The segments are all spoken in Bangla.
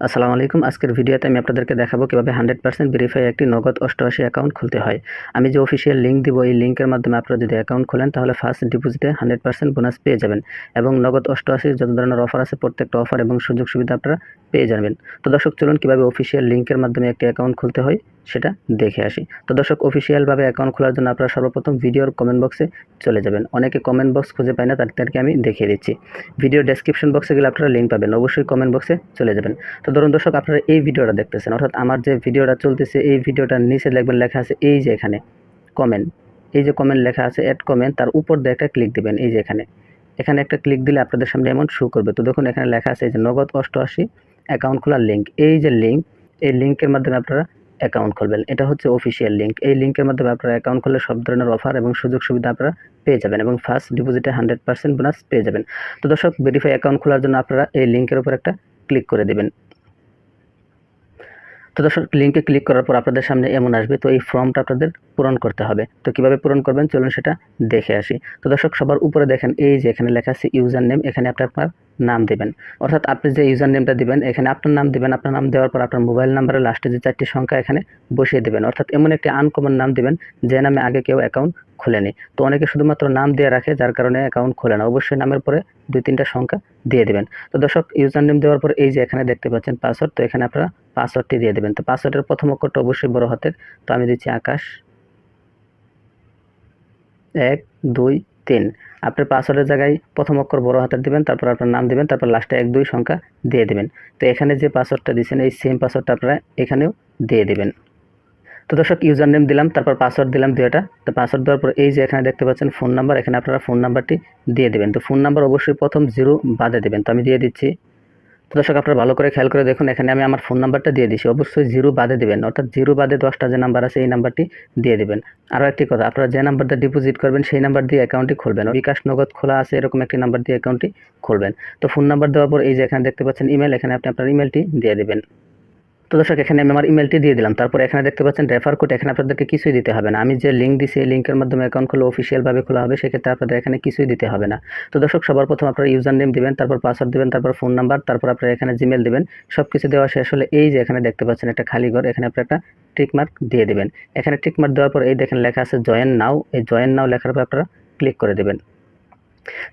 আসসালামু আলাইকুম। আজকের ভিডিওতে আমি আপনাদেরকে দেখাবো কিভাবে 100% ভেরিফাই একটি নগদ 88 অ্যাকাউন্ট খুলতে হয়। আমি যে অফিসিয়াল লিঙ্ক দিব, এই লিঙ্কের মাধ্যমে আপনারা যদি অ্যাকাউন্ট খোলেন তাহলে ফার্স্ট ডিপোজিটে 100% বোনাস পেয়ে যাবেন এবং নগদ 88 যত ধরনের অফার আছে প্রত্যেকটা অফার এবং সুযোগ সুবিধা আপনারা পেয়ে যাবেন। তো দর্শক, চলুন কিভাবে অফিসিয়াল লিঙ্কের মাধ্যমে একটি অ্যাকাউন্ট খুলতে হয় সেটা দেখে আসি। তো দর্শক, অফিসিয়ালভাবে অ্যাকাউন্ট খোলার জন্য আপনারা সর্বপ্রথম ভিডিওর কমেন্ট বক্সে চলে যাবেন। অনেকে কমেন্ট বক্স খুঁজে পায় না, তাদেরকে আমি দেখিয়ে দিচ্ছি। ভিডিও ডেসক্রিপশন বক্সে গেলে আপনারা লিঙ্ক পাবেন, অবশ্যই কমেন্ট বক্সে চলে যাবেন। তো ধরুন দর্শক, আপনারা এই ভিডিওটা দেখতেছেন, অর্থাৎ আমার যে ভিডিওটা চলতেছে এই ভিডিওটার নিচে দেখবেন লেখা আছে এই যে এখানে কমেন্ট। এই যে কমেন্ট লেখা আছে অ্যাড কমেন্ট, তার উপর দিয়ে একটা ক্লিক দিবেন। এই যে এখানে এখানে একটা ক্লিক দিলে আপনাদের সামনে এমন শো করবে। তো দেখুন এখানে লেখা আছে এই যে নগদ 88 অ্যাকাউন্ট খোলার লিঙ্ক। এই যে লিঙ্ক, এই লিঙ্কের মাধ্যমে আপনারা অ্যাকাউন্ট খুলবেন। এটা হচ্ছে অফিসিয়াল লিঙ্ক। এই লিঙ্কের মাধ্যমে আপনারা অ্যাকাউন্ট খুললে সব ধরনের অফার এবং সুযোগ সুবিধা আপনারা পেয়ে যাবেন এবং ফার্স্ট ডিপোজিটে 100% বোনাস পেয়ে যাবেন। তো দর্শক, ভেরিফাই অ্যাকাউন্ট খোলার জন্য আপনারা এই লিঙ্কের উপর একটা ক্লিক করে দেবেন। তো দর্শক, লিঙ্কে ক্লিক করার পর আপনাদের সামনে এমন আসবে। তো এই ফর্মটা আপনাদের পূরণ করতে হবে। তো কিভাবে পূরণ করবেন চলুন সেটা দেখে আসি। তো দর্শক, সবার উপরে দেখেন এই যে এখানে লেখা আছে ইউজার নেম। এখানে আপনি আপনার নাম দেবেন, অর্থাৎ আপনি যে ইউজার নেমটা দিবেন এখানে আপনার নাম দিবেন। আপনার নাম দেওয়ার পর আপনার মোবাইল নাম্বারের লাস্টে যে 4টি সংখ্যা এখানে বসিয়ে দেবেন, অর্থাৎ এমন একটি আনকমন নাম দিবেন যে নামে আগে কেউ অ্যাকাউন্ট খোলেনি। তো অনেকে শুধুমাত্র নাম দিয়ে রাখে, যার কারণে অ্যাকাউন্ট খোলে না। অবশ্যই নামের পরে 2-3টা সংখ্যা দিয়ে দেবেন। তো দর্শক, ইউজার নেম দেওয়ার পর এই যে এখানে দেখতে পাচ্ছেন পাসওয়ার্ড। তো এখানে আপনারা পাসওয়ার্ডটি দিয়ে দেবেন। তো পাসওয়ার্ডের প্রথম অক্ষরটা অবশ্যই বড় হাতের। তো আমি দিচ্ছি আকাশ 1 2 3। আপনার পাসওয়ার্ডের জায়গায় প্রথম অক্ষর বড় হাতের দিবেন, তারপর আপনার নাম দিবেন, তারপর লাস্টে 1 2 সংখ্যা দিয়ে দেবেন। তো এখানে যে পাসওয়ার্ডটা দিয়েছেন এই সেম পাসওয়ার্ডটা আপনারা এখানেও দিয়ে দেবেন। তো দর্শক, ইউজার নেম দিলাম, তারপর পাসওয়ার্ড দিলাম 2টা। তো পাসওয়ার্ড দেওয়ার পর এই যে এখানে দেখতে পাচ্ছেন ফোন নাম্বার, এখানে আপনারা ফোন নাম্বারটি দিয়ে দেবেন। তো ফোন নাম্বার অবশ্যই প্রথম 0 বাদে দেবেন। তো আমি দিয়ে দিচ্ছি। তো দর্শক, আপনারা ভালো করে খেয়াল করে দেখুন, এখানে আমি আমার ফোন নাম্বারটা দিয়ে দিচ্ছি। অবশ্যই 0 বাদে দেবেন, অর্থাৎ 0 বাদে 10টা যে নাম্বার আছে এই নাম্বারটি দিয়ে দেবেন। আরও একটি কথা, আপনারা যে নাম্বারটা ডিপোজিট করবেন সেই নাম্বার দিয়ে অ্যাকাউন্টটি খুলবেন। বিকাশ নগদ খোলা আছে এরকম একটি নাম্বার দিয়ে অ্যাকাউন্টটি খুলবেন। তো ফোন নাম্বার দেওয়ার পর এই যে এখানে দেখতে পাচ্ছেন ইমেল, এখানে আপনি আপনার ইমেলটি দিয়ে দেবেন। তো দর্শক, এখানে আমি আমার ইমেলটি দিয়ে দিলাম। তারপর এখানে দেখতে পাচ্ছেন রেফার কোড, এখানে আপনাদেরকে কিছুই দিতে হবে না। আমি যে লিঙ্ক দিছি এই লিঙ্কের মাধ্যমে অ্যাকাউন্ট খুলে অফিসিয়ালভাবে খোলা হবে, সেক্ষেত্রে আপনাদের এখানে কিছুই দিতে হবে না। তো দর্শক, সবার প্রথম আপনারা ইউজার নেম দিবেন, তারপর পাসওয়ার্ড দিবেন, তারপর ফোন নাম্বার, তারপর আপনারা এখানে জিমেল দিবেন। সব কিছু দেওয়া শেষ হলে এই যে এখানে দেখতে পাচ্ছেন একটা খালি ঘর, এখানে আপনারা একটা টিক মার্ক দিয়ে দেবেন। এখানে টিক মার্ক দেওয়ার পর এই দেখেন লেখা আছে জয়েন নাও। এই জয়েন নাও লেখার উপর আপনারা ক্লিক করে দেবেন।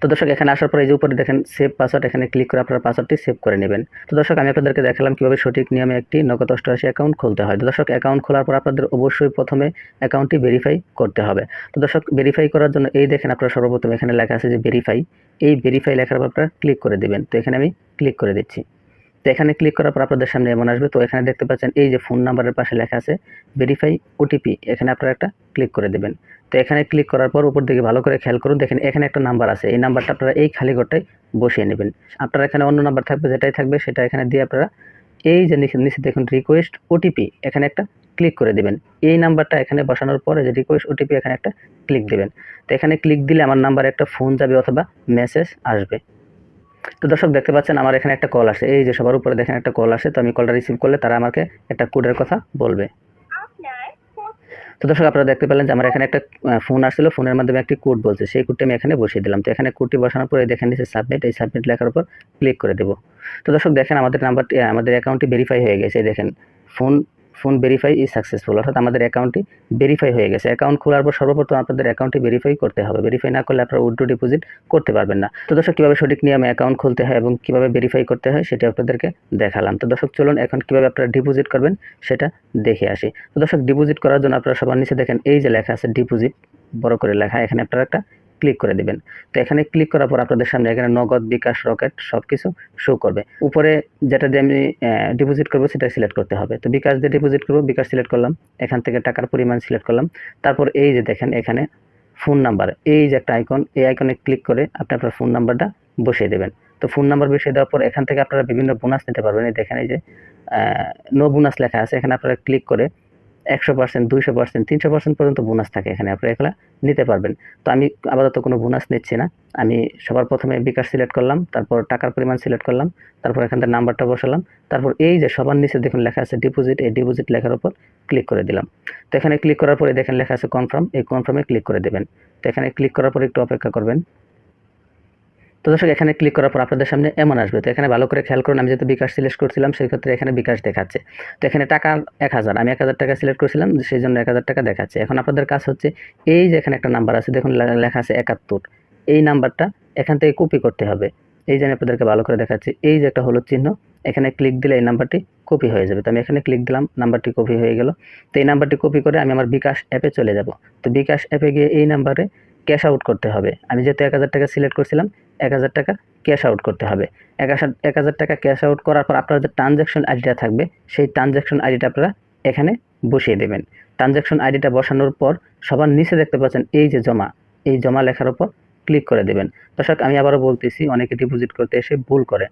তো দর্শক, এখানে আসার পর এই যে উপরে দেখেন সেভ পাসওয়ার্ড, এখানে ক্লিক করে আপনারা পাসওয়ার্ডটি সেভ করে নেবেন। তো দর্শক, আমি আপনাদেরকে দেখালাম কিভাবে সঠিক নিয়মে একটি নগদ 88 অ্যাকাউন্ট খুলতে হয়। তো দর্শক, অ্যাকাউন্ট খোলার পর আপনাদের অবশ্যই প্রথমে অ্যাকাউন্টটি ভেরিফাই করতে হবে। তো দর্শক, ভেরিফাই করার জন্য এই দেখেন আপনারা সর্বপ্রথম এখানে লেখা আছে যে ভেরিফাই। এই ভেরিফাই লেখার উপর আপনারা ক্লিক করে দেবেন। তো এখানে আমি ক্লিক করে দিচ্ছি। তো এখানে ক্লিক করার পর আপনাদের সামনে এমন আসবে। তো এখানে দেখতে পাচ্ছেন এই যে ফোন নাম্বারের পাশে লেখা আছে ভেরিফাই ওটিপি, এখানে আপনারা একটা ক্লিক করে দেবেন। তো এখানে ক্লিক করার পর উপর দিকে ভালো করে খেয়াল করুন, দেখেন এখানে একটা নাম্বার আছে। এই নাম্বারটা আপনারা এই খালি ঘরটায় বসিয়ে নেবেন। আপনারা এখানে অন্য নাম্বার থাকবে, যেটাই থাকবে সেটা এখানে দিয়ে আপনারা এই যে নিচে নিচে দেখুন রিকোয়েস্ট ওটিপি, এখানে একটা ক্লিক করে দেবেন। এই নাম্বারটা এখানে বসানোর পরে যে রিকোয়েস্ট ওটিপি, এখানে একটা ক্লিক দেবেন। তো এখানে ক্লিক দিলে আমার নাম্বারে একটা ফোন যাবে অথবা মেসেজ আসবে। তো দর্শক, দেখতে পাচ্ছেন আমার এখানে একটা কল আসে। এই যে সবার উপরে দেখেন একটা কল আসে। তো আমি কলটা রিসিভ করলে তারা আমাকে একটা কোডের কথা বলবে। তো দর্শক, আপনারা দেখতে পেলেন যে আমার এখানে একটা ফোন আসছিল, ফোনের মাধ্যমে একটি কোড বলছে, সেই কোডটি আমি এখানে বসিয়ে দিলাম। তো এখানে কোডটি বসানোর পরে দেখেন নিচে সাবমিট, এই সাবমিট লেখার উপর ক্লিক করে দেব। তো দর্শক, দেখেন আমাদের নাম্বারটি আমাদের অ্যাকাউন্টটি ভেরিফাই হয়ে গেছে। দেখেন phone phone verify is successful, অর্থাৎ আমাদের অ্যাকাউন্টটি ভেরিফাই হয়ে গেছে। অ্যাকাউন্ট খোলার পর সর্বপ্রথম আপনাদের অ্যাকাউন্টটি ভেরিফাই করতে হবে। ভেরিফাই না করলে আপনারা উইথড্র ডিপোজিট করতে পারবেন না। তো দর্শক, কীভাবে সঠিক নিয়মে অ্যাকাউন্ট খুলতে হয় এবং কীভাবে ভেরিফাই করতে হয় সেটা আপনাদেরকে দেখালাম। তো দর্শক, চলুন এখন কীভাবে আপনারা ডিপোজিট করবেন সেটা দেখে আসি। তো দর্শক, ডিপোজিট করার জন্য আপনারা সবার নিচে দেখেন এই যে লেখা আছে ডিপোজিট, বড় করে লেখা, এখানে আপনারা একটা ক্লিক করে দিবেন। তো এখানে ক্লিক করার পর আপনাদের সামনে এখানে নগদ, বিকাশ, রকেট সবকিছু শো করবে। উপরে যেটা দিয়ে আমি ডিপোজিট করবো সেটা সিলেক্ট করতে হবে। তো বিকাশ দিয়ে ডিপোজিট করবো, বিকাশ সিলেক্ট করলাম, এখান থেকে টাকার পরিমাণ সিলেক্ট করলাম। তারপর এই যে দেখেন এখানে ফোন নাম্বার, এই যে একটা আইকন, এই আইকনে ক্লিক করে আপনি আপনার ফোন নাম্বারটা বসিয়ে দেবেন। তো ফোন নাম্বার বসিয়ে দেওয়ার পর এখান থেকে আপনারা বিভিন্ন বোনাস নিতে পারবেন। এই দেখেন এই যে নো বোনাস লেখা আছে, এখানে আপনারা ক্লিক করে 100%, 200%, 300% পর্যন্ত বোনাস থাকে, এখানে আপনারা এগুলা নিতে পারবেন। তো আমি আপাতত কোনো বোনাস নিচ্ছি না। আমি সবার প্রথমে বিকাশ সিলেক্ট করলাম, তারপর টাকার পরিমাণ সিলেক্ট করলাম, তারপর এখান থেকে নাম্বারটা বসালাম, তারপর এই যে সবার নিচে দেখুন লেখা আছে ডিপোজিট, এই ডিপোজিট লেখার উপর ক্লিক করে দিলাম। তো এখানে ক্লিক করার পরে দেখেন লেখা আছে কনফার্ম, এই কনফার্মে ক্লিক করে দেবেন। তো এখানে ক্লিক করার পর একটু অপেক্ষা করবেন। তো দর্শক এখানে ক্লিক করার পর আপনাদের সামনে এমন আসবে। তো এখানে ভালো করে খেয়াল করুন, আমি যেহেতু বিকাশ সিলেক্ট করছিলাম সেই ক্ষেত্রে এখানে বিকাশ দেখাচ্ছে। তো এখানে টাকা 1000, আমি 1000 টাকা সিলেক্ট করছিলাম সেই জন্য 1000 টাকা দেখাচ্ছে। এখন আপনাদের কাজ হচ্ছে এই যে এখানে একটা নাম্বার আছে দেখুন লেখা আছে 71, এই নাম্বারটা এখান থেকে কপি করতে হবে। এই যে আমি আপনাদেরকে ভালো করে দেখাচ্ছি, এই যে একটা হলুদ চিহ্ন, এখানে ক্লিক দিলে এই নাম্বারটি কপি হয়ে যাবে। তো আমি এখানে ক্লিক দিলাম, নাম্বারটি কপি হয়ে গেল। তো এই নাম্বারটি কপি করে আমি আমার বিকাশ অ্যাপে চলে যাব। তো বিকাশ অ্যাপে গিয়ে এই নাম্বারে ক্যাশ আউট করতে হবে। আমি যেহেতু 1000 টাকা সিলেক্ট করছিলাম, 1000 টাকা ক্যাশ আউট করতে হবে। 1000 টাকা ক্যাশ আউট করার পর আপনার যে ট্রানজ্যাকশন আইডিটা থাকবে সেই ট্রানজ্যাকশন আইডিটা আপনারা এখানে বসিয়ে দেবেন। ট্রানজ্যাকশন আইডিটা বসানোর পর সবার নিচে দেখতে পাচ্ছেন এই যে জমা, এই জমা লেখার উপর ক্লিক করে দেবেন। দর্শক আমি আবারও বলতেছি, অনেকে ডিপোজিট করতে এসে ভুল করে।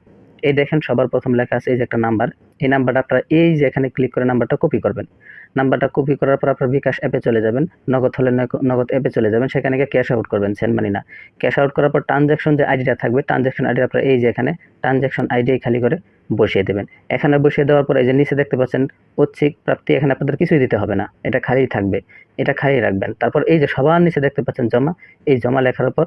এই দেখেন সবার প্রথম লেখা আছে এই যে একটা নাম্বার, এই নাম্বারটা আপনারা এই যে এখানে ক্লিক করে নাম্বারটা কপি করবেন। নাম্বারটা কপি করার পর আপনার বিকাশ অ্যাপে চলে যাবেন, নগদ হলে নগদ অ্যাপে চলে যাবেন, সেখানে গিয়ে ক্যাশ আউট করবেন, সেন্ড মানি না। ক্যাশ আউট করার পর ট্রানজ্যাকশন যে আইডিটা থাকবে, ট্রানজ্যাকশন আইডি আপনারা এই যে এখানে ট্রানজ্যাকশন আইডি খালি করে বসিয়ে দেবেন। এখানে বসিয়ে দেওয়ার পর এই যে নিচে দেখতে পাচ্ছেন ঐচ্ছিক প্রাপ্তি, এখানে আপনাদের কিছুই দিতে হবে না, এটা খালি থাকবে, এটা খালি রাখবেন। তারপর এই যে সবার নিচে দেখতে পাচ্ছেন জমা, এই জমা লেখার উপর